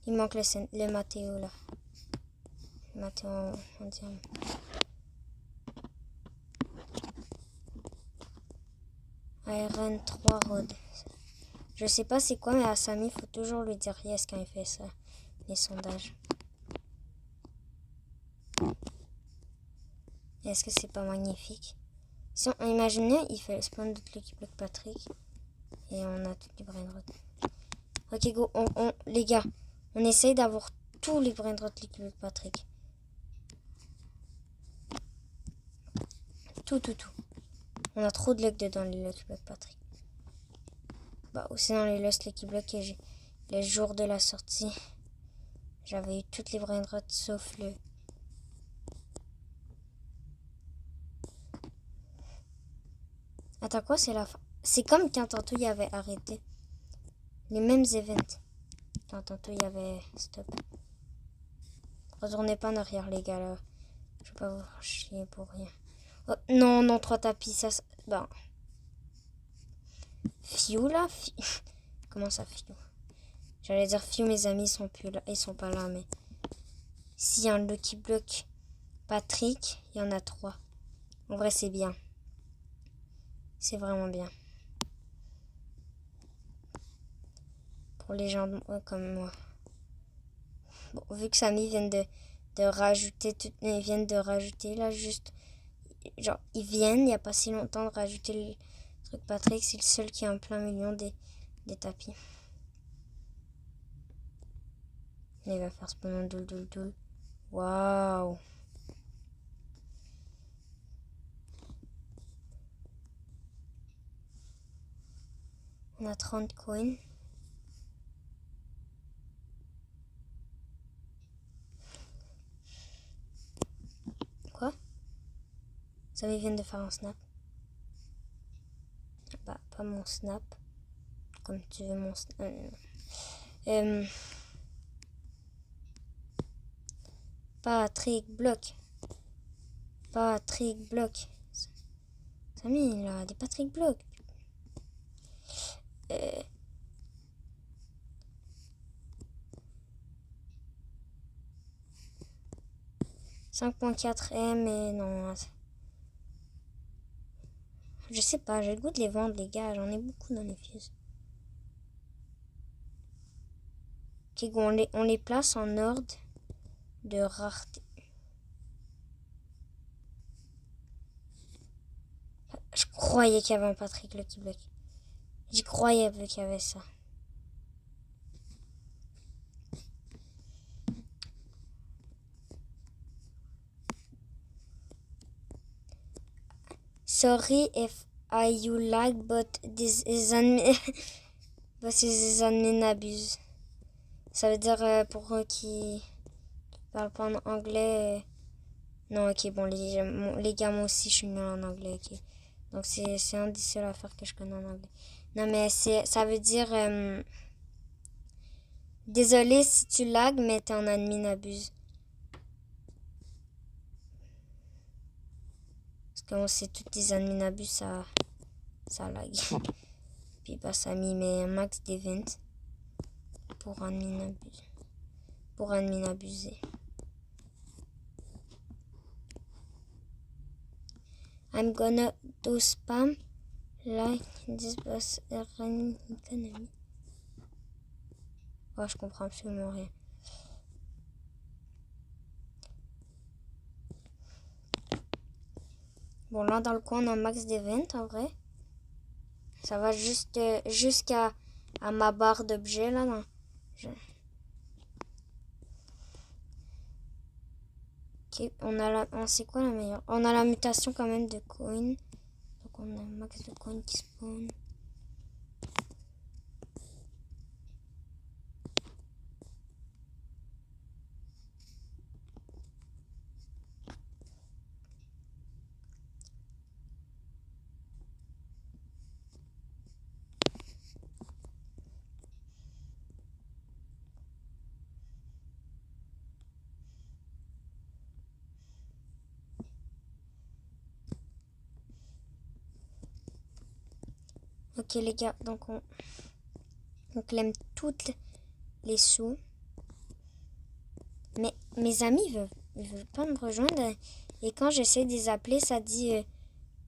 Il manque le Mathéo là. Le Mathéo en diamant. Iron 3 Rod. Je sais pas c'est quoi, mais à Samy, il faut toujours lui dire yes quand il fait ça. Les sondages. Est-ce que c'est pas magnifique? Si on imaginait, il fait le spawn de Lucky Block Patrick. Et on a tous les brainrots. Ok, go. Les gars, on essaye d'avoir tous les brainrots Lucky Block Patrick. Tout. On a trop de luck dedans, les Lucky Block Patrick. Bah, aussi dans les Lost Lucky Block, les jours de la sortie, j'avais eu toutes les brainrots sauf le. Attends, quoi, c'est la fin? C'est comme quand tantôt il y avait arrêté. Les mêmes events. Quand tantôt il y avait stop. Retournez pas en arrière, les gars, là. Je vais pas vous faire chier pour rien. Oh, non, non, 3 tapis, ça... Ben... Fiu, là? Comment ça, Fiu? J'allais dire Fiu, mes amis, ils sont plus là. Ils sont pas là, mais... S'il y a un Lucky Block Patrick, il y en a 3. En vrai, c'est bien. C'est vraiment bien. Pour les gens comme moi. Bon, vu que Samy vient de rajouter... Ils viennent de rajouter, là, juste... Genre, ils viennent, il n'y a pas si longtemps, de rajouter le truc Patrick. C'est le seul qui a en plein milieu des tapis. Il va faire spawn en doule. Waouh! On a 30 coins. Quoi? Ça vient de faire un snap. Bah, pas mon snap. Comme tu veux mon snap. Patrick bloc. Patrick bloc. Samy, il a des Patrick blocs. 5.4 M et non. Je sais pas, j'ai le goût de les vendre, les gars. J'en ai beaucoup dans les fuses. Ok, bon, on les place en ordre de rareté. Je croyais qu'il y avait un Patrick Lucky Block. J'y croyais qu'il y avait ça. Sorry if you lag, but this admin abuse. Ça veut dire pour eux qui parlent pas en anglais. Non, ok, bon, les gars, moi aussi, je suis nulle en anglais, ok. Donc, c'est un des seuls affaires que je connais en anglais. Non, mais ça veut dire... désolé si tu lag, mais t'es en admin abuse. Parce qu'on sait toutes les admin abuse, ça lag. Puis, bah, ça a mis mes max d'event pour admin abuse. Pour admin abusé. I'm gonna do spam like this boss running economy. Oh, je comprends absolument rien. Bon, là, dans le coin, on a un max d'event, en vrai. Ça va juste jusqu'à ma barre d'objets, là. Non. Ok, on sait quoi la meilleure? On a la mutation quand même de coin. Donc, on a un max de coin qui spawn. Ok les gars, donc on clame toutes les sous. Mais mes amis ils veulent pas me rejoindre. Et quand j'essaie de les appeler, ça dit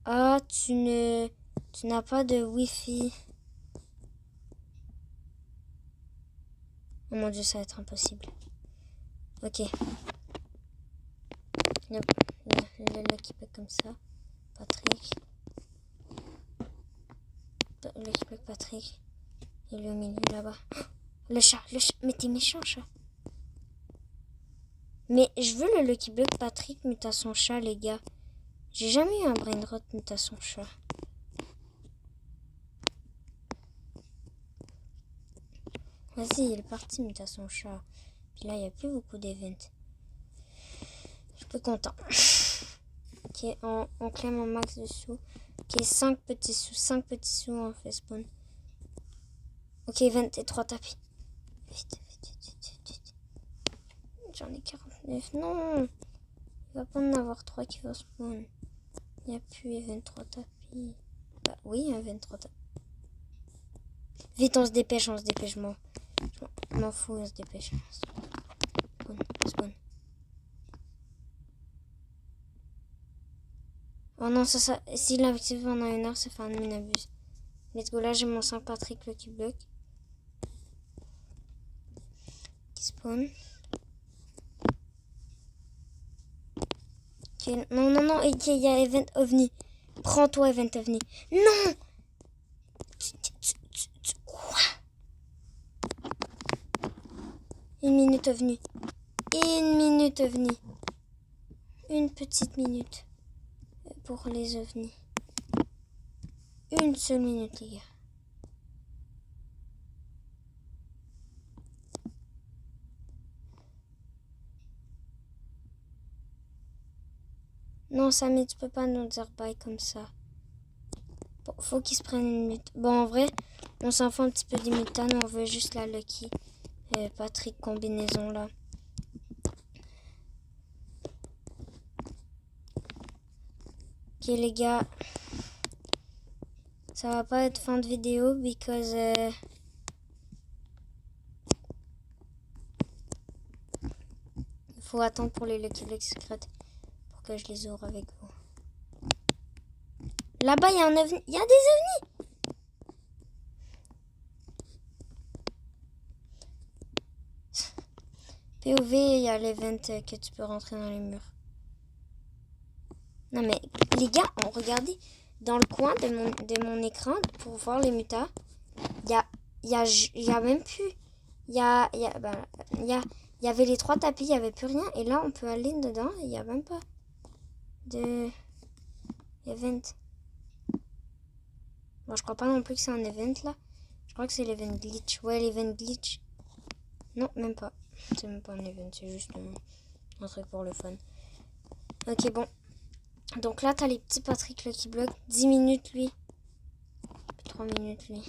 ah, tu n'as pas de Wi-Fi. Oh mon dieu, ça va être impossible. Ok. Le Lucky Block comme ça. Patrick. Le Lucky Block Patrick. Il est au milieu là-bas. Le chat. Mais t'es méchant, chat. Mais je veux le Lucky Block Patrick mutation chat, les gars. J'ai jamais eu un brainrot mutation chat. Vas-y, il est parti mutation chat. Puis là, il n'y a plus beaucoup d'events. Je suis peu content. Ok, on clame un max de sous. Ok, 5 petits sous, on fait spawn. Ok, 23 tapis. Vite. J'en ai 49. 9. Non, il va pas en avoir 3 qui vont spawn. Il n'y a plus 23 tapis. Bah oui, il y a 23 tapis. Vite, on se dépêche, moi. Je m'en fous, on se dépêche. Spawn. Oh non, ça, s'il l'active pendant 1 heure, ça fait un minabuse. Let's go, là j'ai mon Saint-Patrick Lucky Block. Qui spawn. Ok, non, il y a Event OVNI. Prends-toi, Event OVNI. Non! Quoi? 1 minute OVNI. 1 minute OVNI. Une petite minute. Pour les ovnis. Une seule minute, les gars. Non, Samy, tu peux pas nous dire bye comme ça. Bon, faut qu'ils se prennent 1 minute. Bon, en vrai, on s'en fout un petit peu des mutanes. On veut juste la Lucky Patrick combinaison, là. Ok, les gars. Ça va pas être fin de vidéo, because... il faut attendre pour les Lucky Blocks secrètes. Pour que je les ouvre avec vous. Là-bas, il y a un ovni. Il y a des ovnis. POV, il y a l'event que tu peux rentrer dans les murs. Non mais, les gars, regardez dans le coin de mon écran pour voir les mutas. Il y a même plus. Il y avait les 3 tapis, il n'y avait plus rien. Et là, on peut aller dedans et il n'y a même pas de event. Bon, je crois pas non plus que c'est un event là. Je crois que c'est l'event glitch. Ouais, l'event glitch. Non, même pas. C'est même pas un event, c'est juste un truc pour le fun. Ok, bon. Donc là, t'as les petits Patrick Lucky Block. 10 minutes, lui. 3 minutes, lui.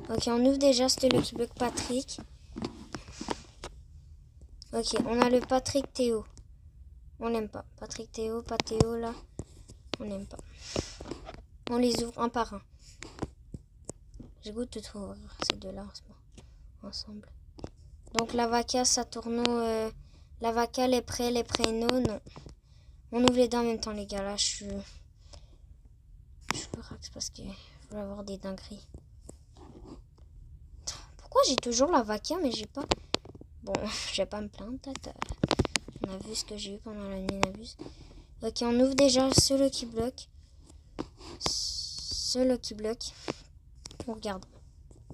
Ok, on ouvre déjà ce Lucky Block Patrick. Ok, on a le Patrick Théo. On l'aime pas. Patrick Théo, pas Théo, là. On n'aime pas. On les ouvre un par un. J'ai goût de tout ouvrir ces deux-là ensemble. Donc la vaca, Saturno, la vaca, les prénos, non. On ouvre les deux en même temps, les gars. Là, je suis rax parce qu'il faut avoir des dingueries. Pourquoi j'ai toujours la vaca, mais j'ai pas... Bon, je vais pas me plaindre, peut-être. On a vu ce que j'ai eu pendant la minabuse. Ok, on ouvre déjà ce Lucky Block. Ce Lucky Block. On regarde.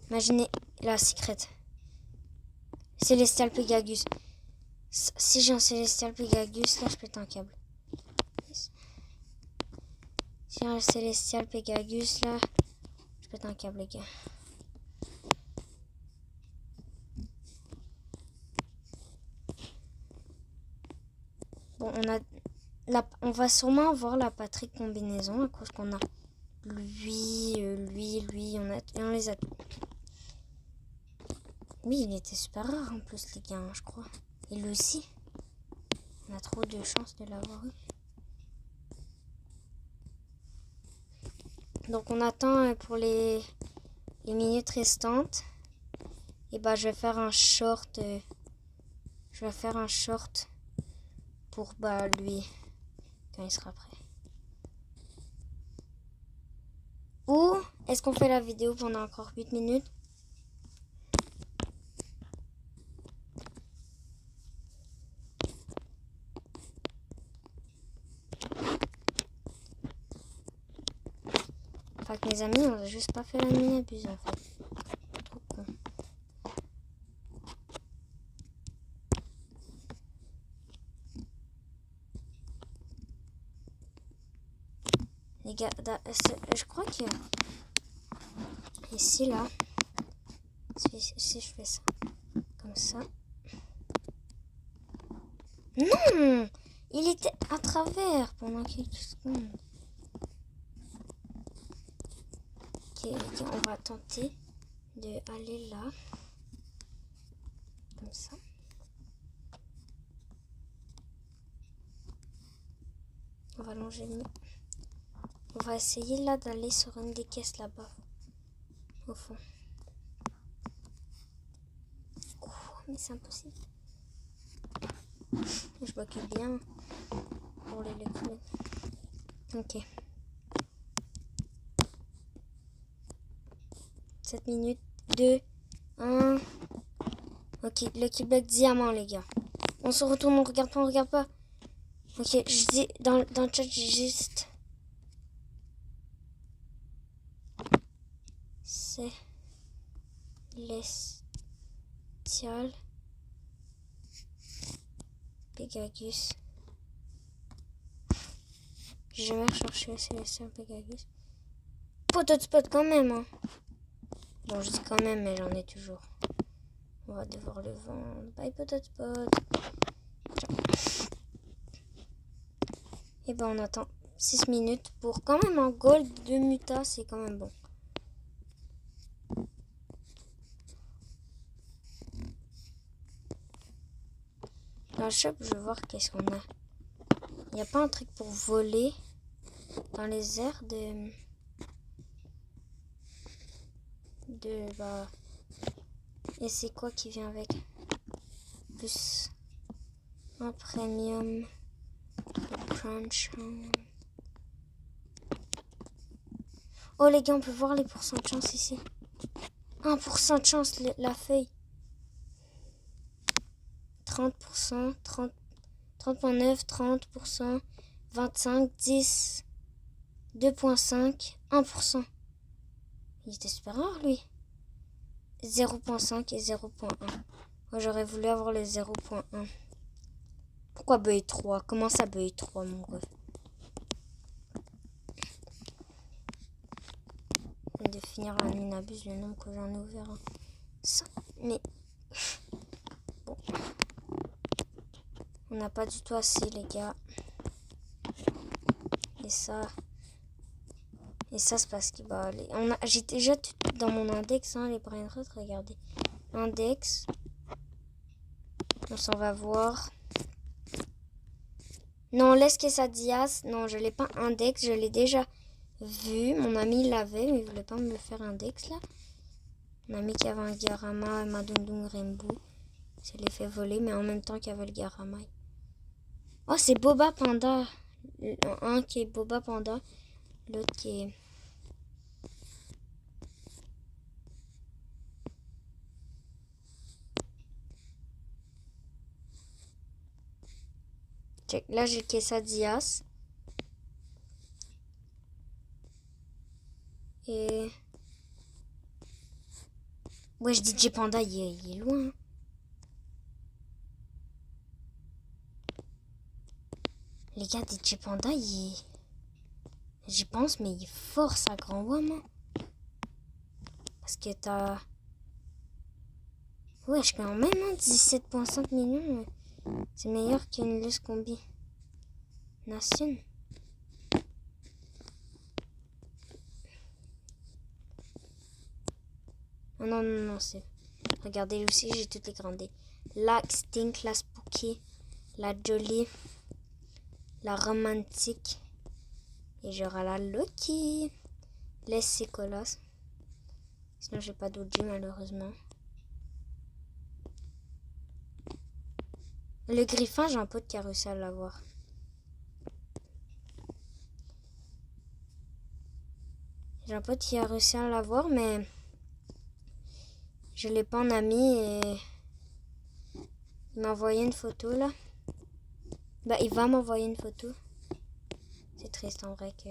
Imaginez la secrète. Célestial Pegasus. Si j'ai un Célestial Pegasus, là, je pète un câble. Si j'ai un Célestial Pegasus, là, je pète un câble, les gars. Bon, on va sûrement avoir la Patrick combinaison à cause qu'on a lui, on les a. Oui, il était super rare en plus, les gars, hein, je crois. Et lui aussi. On a trop de chance de l'avoir eu. Donc on attend pour les minutes restantes. Et bah je vais faire un short. Pour lui quand il sera prêt. Ou est-ce qu'on fait la vidéo pendant encore 8 minutes? Enfin que mes amis, on a juste pas fait la minabuse en fait. Trop con. Les gars, je crois que ici là, si je fais ça comme ça. Non, il était à travers pendant quelques secondes. Ok, on va tenter de aller là, comme ça. On va longer le nid. On va essayer là d'aller sur une des caisses là-bas. Au fond. Oh, mais c'est impossible. Je m'occupe bien pour l'électronique. Ok. 7 minutes. 2, 1. Ok, Lucky Block diamant, les gars. On se retourne, on regarde pas, on regarde pas. Ok, je dis dans le chat, j'ai juste... Célestial. Pegasus. J'ai jamais recherché Célestial Pegasus. Potot spot quand même, hein. Bon, je dis quand même, mais j'en ai toujours. On va devoir le vendre. Bye, Potot spot. Et ben, on attend 6 minutes pour quand même un gold de muta, c'est quand même bon. Dans le shop, je vais voir qu'est-ce qu'on a. Il n'y a pas un truc pour voler dans les airs bah... Et c'est quoi qui vient avec? Plus un premium. Crunch. Oh les gars, on peut voir les pourcents de chance ici. 1% de chance la feuille. 30%, 30.9, 30%, 25, 10, 2.5, 1%. Il était super rare lui. 0.5 et 0.1. Moi j'aurais voulu avoir le 0.1. Pourquoi BUY 3? Comment ça BUY 3 mon ref? De finir la nuit n'abuse le nombre que j'en ai ouvert. Ça, mais bon. On n'a pas du tout assez les gars. Et ça c'est parce que bah j'ai déjà tout dans mon index hein, les brainrot, regardez. Index. On s'en va voir. Non, laisse que ça dias. Non, je l'ai pas index, je l'ai déjà vu. Mon ami l'avait, mais il voulait pas me le faire index là. Mon ami qui avait un Garama et Madundung Rainbow. Ça les fait voler, mais en même temps qu'il y avait le Garama. Oh, c'est Boba Panda. Un qui est Boba Panda, l'autre qui est... Check. Là, j'ai Quesadillas. Et... Ouais, je dis DJ Panda, il est loin. Les gars, DJ Panda, j'y pense, mais il force à grand WAM. Parce que t'as... Ouais, je quand même 17.5 millions. C'est meilleur qu'une Luz Combi Nation. Oh non, non, non, c'est... Regardez aussi, j'ai toutes les grandes. La Stink, la Spooky, la Jolie, la Romantique. Et j'aurai la Lucky. Les Colas. Sinon, j'ai pas d'OG malheureusement. Le Griffin, j'ai un pote qui a réussi à l'avoir. J'ai un pote qui a réussi à l'avoir, mais je l'ai pas en ami et il m'a envoyé une photo là. Bah, il va m'envoyer une photo. C'est triste en vrai que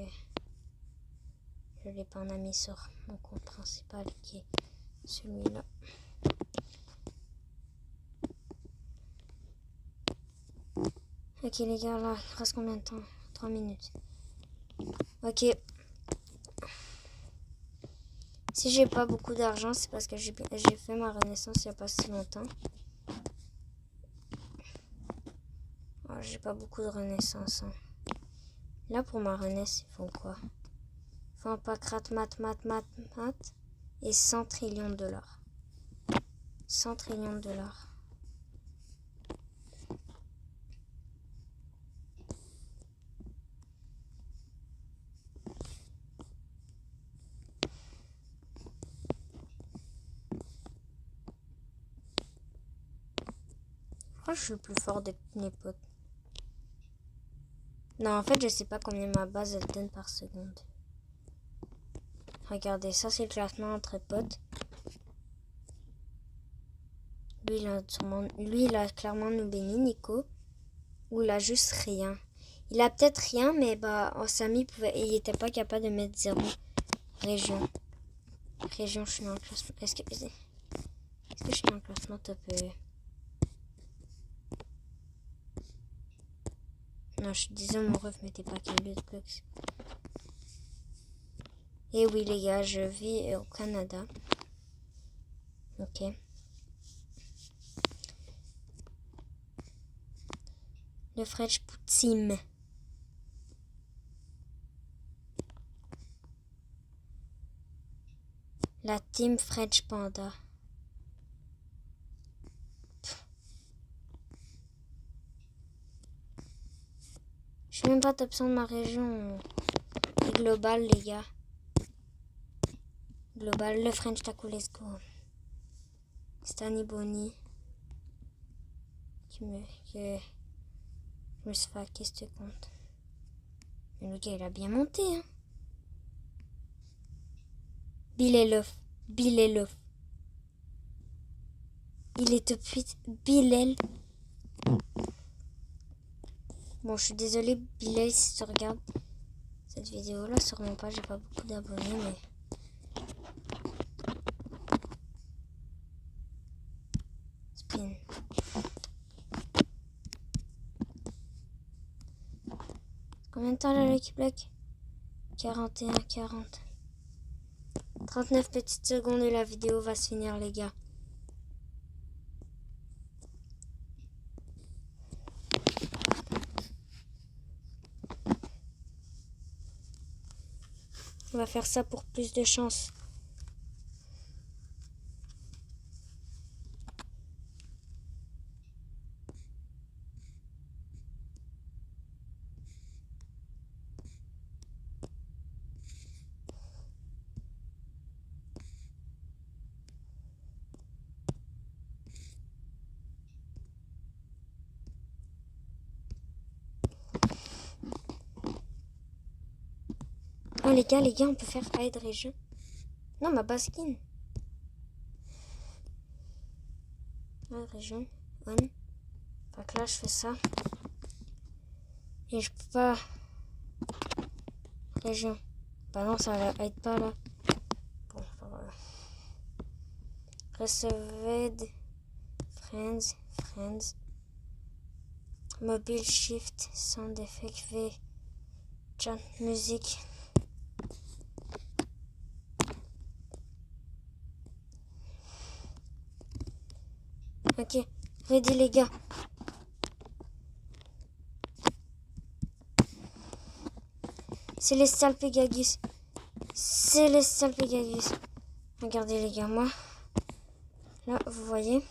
je l'ai pas en ami sur mon compte principal qui est celui-là. Ok les gars, là, il reste combien de temps? 3 minutes. Ok. Si j'ai pas beaucoup d'argent, c'est parce que j'ai fait ma renaissance il y a pas si longtemps. Oh, j'ai pas beaucoup de renaissance. Hein. Là, pour ma renaissance, il faut quoi? Il faut un pack mat et 100 trillions de dollars. 100 trillions de dollars. crois que je suis le plus fort de mes potes. Non, en fait, je sais pas combien ma base elle donne par seconde. Regardez, ça c'est le classement entre potes. Lui, il a clairement nous béni, Nico. Ou il a juste rien. Il a peut-être rien, mais bah, Samy il était pas capable de mettre 0. Région. Région, je suis dans le classement. Est-ce que je suis dans le classement top Non, je suis désolée, mon ref m'était pas calé de blocs. Et oui, les gars, je vis au Canada. Ok. Le French Team. La team French Panda. Je suis même pas top 100 de ma région. Et global, les gars. Global, le French Taco, let's go. Stanny Bonnie. Je me suis fait hacker ce compte. Mais le gars, il a bien monté, hein. Bill Love. Il est top 8. Bilal. Bon, je suis désolée, Bilal, si tu regardes cette vidéo-là, sûrement pas, j'ai pas beaucoup d'abonnés, mais... Spin. Combien de temps là, l'équipe Black 41-40. 39 petites secondes et la vidéo va se finir, les gars. On va faire ça pour plus de chance. Oh les gars, on peut faire aide région. Non, ma baskin. Aide région. On. Fait que là, je fais ça. Et je peux pas. Région. Bah non, ça aide pas là. Bon, voilà. Receved. Friends. Mobile shift. Sound effect V. Chant musique. Ok, ready les gars. Célestial Pegasus. Regardez les gars, moi. Là, vous voyez.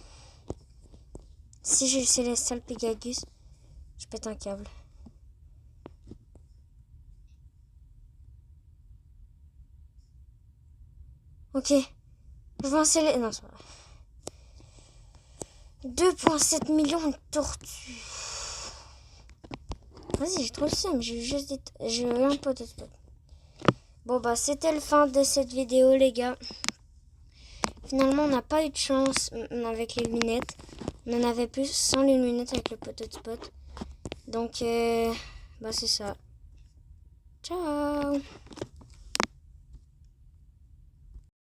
Si j'ai le Célestial Pegasus, je pète un câble. Ok. Je vois un Célestial... Non, c'est pas vrai. 2,7 millions de tortues. Vas-y, j'ai trop le seum. J'ai juste j'ai un peu de spot. Bon, bah, c'était le fin de cette vidéo, les gars. Finalement, on n'a pas eu de chance avec les lunettes. On en avait plus sans les lunettes avec le poteau de spot. Donc, bah, c'est ça. Ciao!